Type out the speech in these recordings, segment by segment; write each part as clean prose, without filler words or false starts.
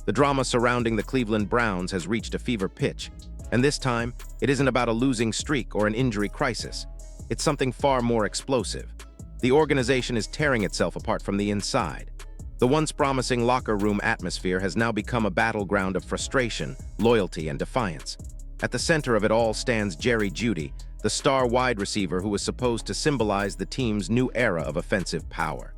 The drama surrounding the Cleveland Browns has reached a fever pitch, and this time, it isn't about a losing streak or an injury crisis. It's something far more explosive. The organization is tearing itself apart from the inside. The once promising locker room atmosphere has now become a battleground of frustration, loyalty, and defiance. At the center of it all stands Jerry Jeudy, the star wide receiver who was supposed to symbolize the team's new era of offensive power.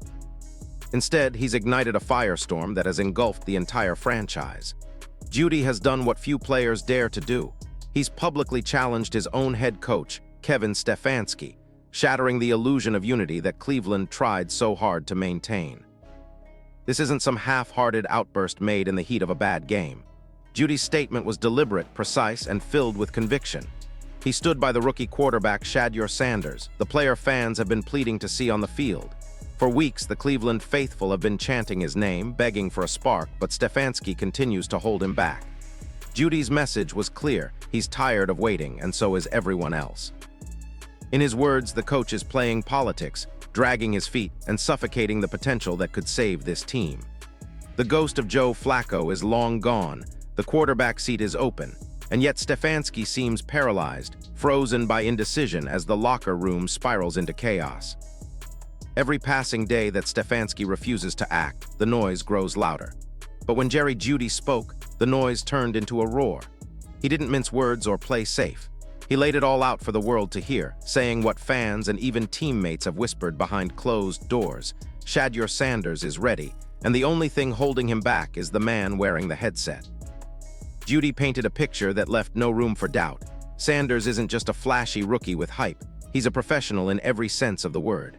Instead, he's ignited a firestorm that has engulfed the entire franchise. Jeudy has done what few players dare to do. He's publicly challenged his own head coach, Kevin Stefanski, shattering the illusion of unity that Cleveland tried so hard to maintain. This isn't some half-hearted outburst made in the heat of a bad game. Jeudy's statement was deliberate, precise, and filled with conviction. He stood by the rookie quarterback Shedeur Sanders, the player fans have been pleading to see on the field. For weeks, the Cleveland faithful have been chanting his name, begging for a spark, but Stefanski continues to hold him back. Jeudy's message was clear: he's tired of waiting, and so is everyone else. In his words, the coach is playing politics, dragging his feet, and suffocating the potential that could save this team. The ghost of Joe Flacco is long gone, the quarterback seat is open, and yet Stefanski seems paralyzed, frozen by indecision as the locker room spirals into chaos. Every passing day that Stefanski refuses to act, the noise grows louder. But when Jerry Jeudy spoke, the noise turned into a roar. He didn't mince words or play safe. He laid it all out for the world to hear, saying what fans and even teammates have whispered behind closed doors. Shedeur Sanders is ready, and the only thing holding him back is the man wearing the headset. Jeudy painted a picture that left no room for doubt. Sanders isn't just a flashy rookie with hype. He's a professional in every sense of the word.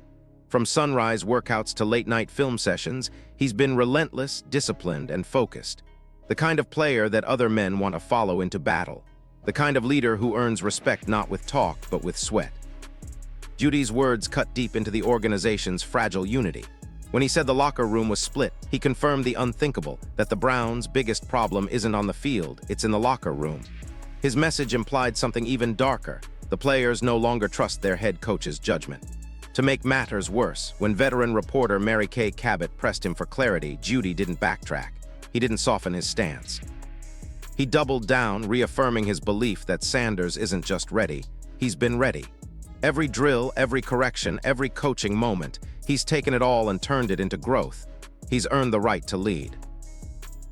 From sunrise workouts to late-night film sessions, he's been relentless, disciplined, and focused. The kind of player that other men want to follow into battle. The kind of leader who earns respect not with talk, but with sweat. Jeudy's words cut deep into the organization's fragile unity. When he said the locker room was split, he confirmed the unthinkable, that the Browns' biggest problem isn't on the field, it's in the locker room. His message implied something even darker. The players no longer trust their head coach's judgment. To make matters worse, when veteran reporter Mary Kay Cabot pressed him for clarity, Jeudy didn't backtrack. He didn't soften his stance. He doubled down, reaffirming his belief that Sanders isn't just ready, he's been ready. Every drill, every correction, every coaching moment, he's taken it all and turned it into growth. He's earned the right to lead.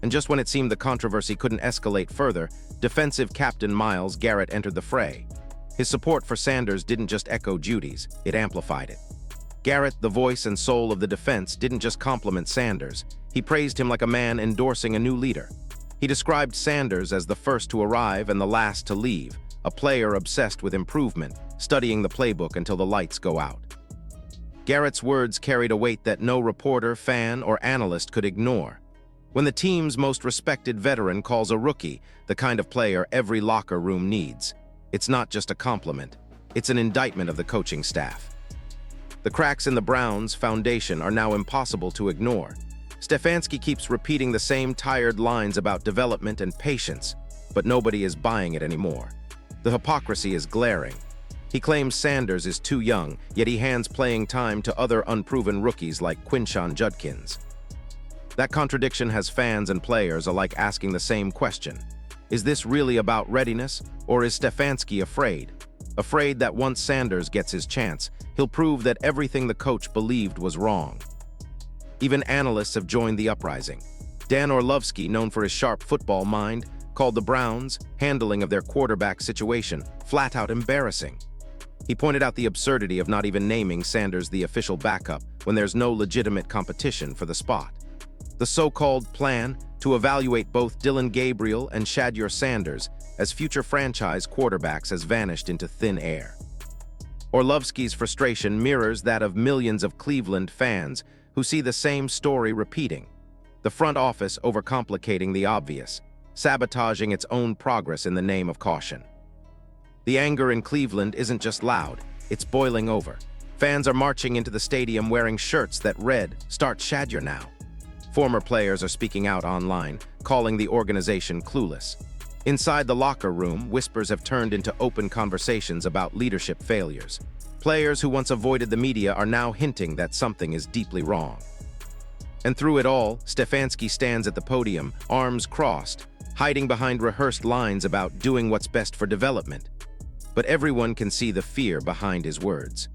And just when it seemed the controversy couldn't escalate further, defensive captain Myles Garrett entered the fray. His support for Sanders didn't just echo Jeudy's, it amplified it. Garrett, the voice and soul of the defense, didn't just compliment Sanders. He praised him like a man endorsing a new leader. He described Sanders as the first to arrive and the last to leave, a player obsessed with improvement, studying the playbook until the lights go out. Garrett's words carried a weight that no reporter, fan, or analyst could ignore. When the team's most respected veteran calls a rookie the kind of player every locker room needs, it's not just a compliment, it's an indictment of the coaching staff. The cracks in the Browns' foundation are now impossible to ignore. Stefanski keeps repeating the same tired lines about development and patience, but nobody is buying it anymore. The hypocrisy is glaring. He claims Sanders is too young, yet he hands playing time to other unproven rookies like Quinshon Judkins. That contradiction has fans and players alike asking the same question. Is this really about readiness, or is Stefanski afraid? Afraid that once Sanders gets his chance, he'll prove that everything the coach believed was wrong. Even analysts have joined the uprising. Dan Orlovsky, known for his sharp football mind, called the Browns' handling of their quarterback situation flat-out embarrassing. He pointed out the absurdity of not even naming Sanders the official backup when there's no legitimate competition for the spot. The so-called plan to evaluate both Dillon Gabriel and Shedeur Sanders as future franchise quarterbacks has vanished into thin air. Orlovsky's frustration mirrors that of millions of Cleveland fans who see the same story repeating. The front office overcomplicating the obvious, sabotaging its own progress in the name of caution. The anger in Cleveland isn't just loud, it's boiling over. Fans are marching into the stadium wearing shirts that read, "Start Shedeur now." Former players are speaking out online, calling the organization clueless. Inside the locker room, whispers have turned into open conversations about leadership failures. Players who once avoided the media are now hinting that something is deeply wrong. And through it all, Stefanski stands at the podium, arms crossed, hiding behind rehearsed lines about doing what's best for development. But everyone can see the fear behind his words.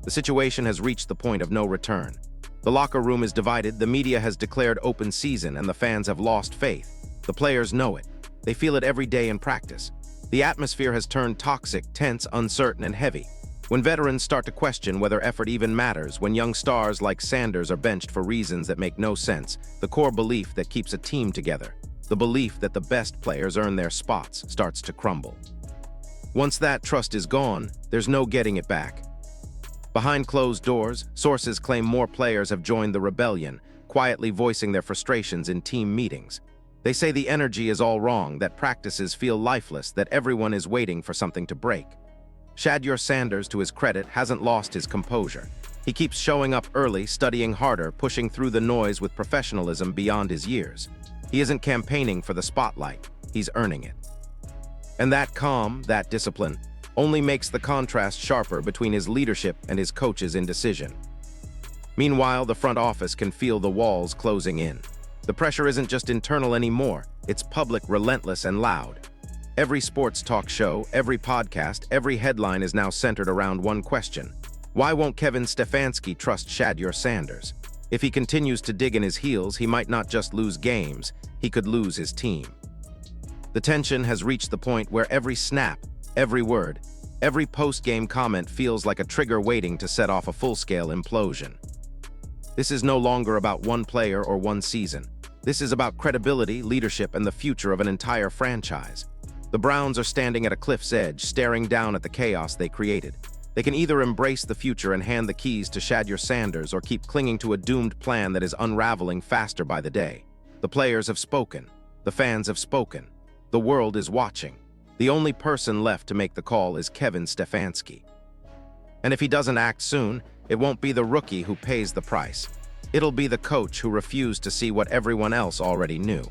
The situation has reached the point of no return. The locker room is divided, the media has declared open season, and the fans have lost faith. The players know it. They feel it every day in practice. The atmosphere has turned toxic, tense, uncertain, and heavy. When veterans start to question whether effort even matters, when young stars like Sanders are benched for reasons that make no sense, the core belief that keeps a team together, the belief that the best players earn their spots, starts to crumble. Once that trust is gone, there's no getting it back. Behind closed doors, sources claim more players have joined the rebellion, quietly voicing their frustrations in team meetings. They say the energy is all wrong, that practices feel lifeless, that everyone is waiting for something to break. Shedeur Sanders, to his credit, hasn't lost his composure. He keeps showing up early, studying harder, pushing through the noise with professionalism beyond his years. He isn't campaigning for the spotlight, he's earning it. And that calm, that discipline, only makes the contrast sharper between his leadership and his coach's indecision. Meanwhile, the front office can feel the walls closing in. The pressure isn't just internal anymore, it's public, relentless, and loud. Every sports talk show, every podcast, every headline is now centered around one question. Why won't Kevin Stefanski trust Shedeur Sanders? If he continues to dig in his heels, he might not just lose games, he could lose his team. The tension has reached the point where every snap, every word, every post-game comment feels like a trigger waiting to set off a full-scale implosion. This is no longer about one player or one season. This is about credibility, leadership, and the future of an entire franchise. The Browns are standing at a cliff's edge, staring down at the chaos they created. They can either embrace the future and hand the keys to Shedeur Sanders or keep clinging to a doomed plan that is unraveling faster by the day. The players have spoken. The fans have spoken. The world is watching. The only person left to make the call is Kevin Stefanski. And if he doesn't act soon, it won't be the rookie who pays the price. It'll be the coach who refused to see what everyone else already knew.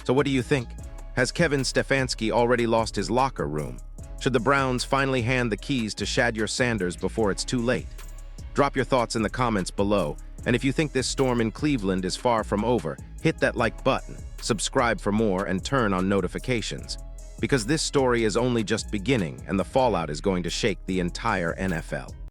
So what do you think? Has Kevin Stefanski already lost his locker room? Should the Browns finally hand the keys to Shedeur Sanders before it's too late? Drop your thoughts in the comments below, and if you think this storm in Cleveland is far from over, hit that like button, subscribe for more, and turn on notifications. Because this story is only just beginning, and the fallout is going to shake the entire NFL.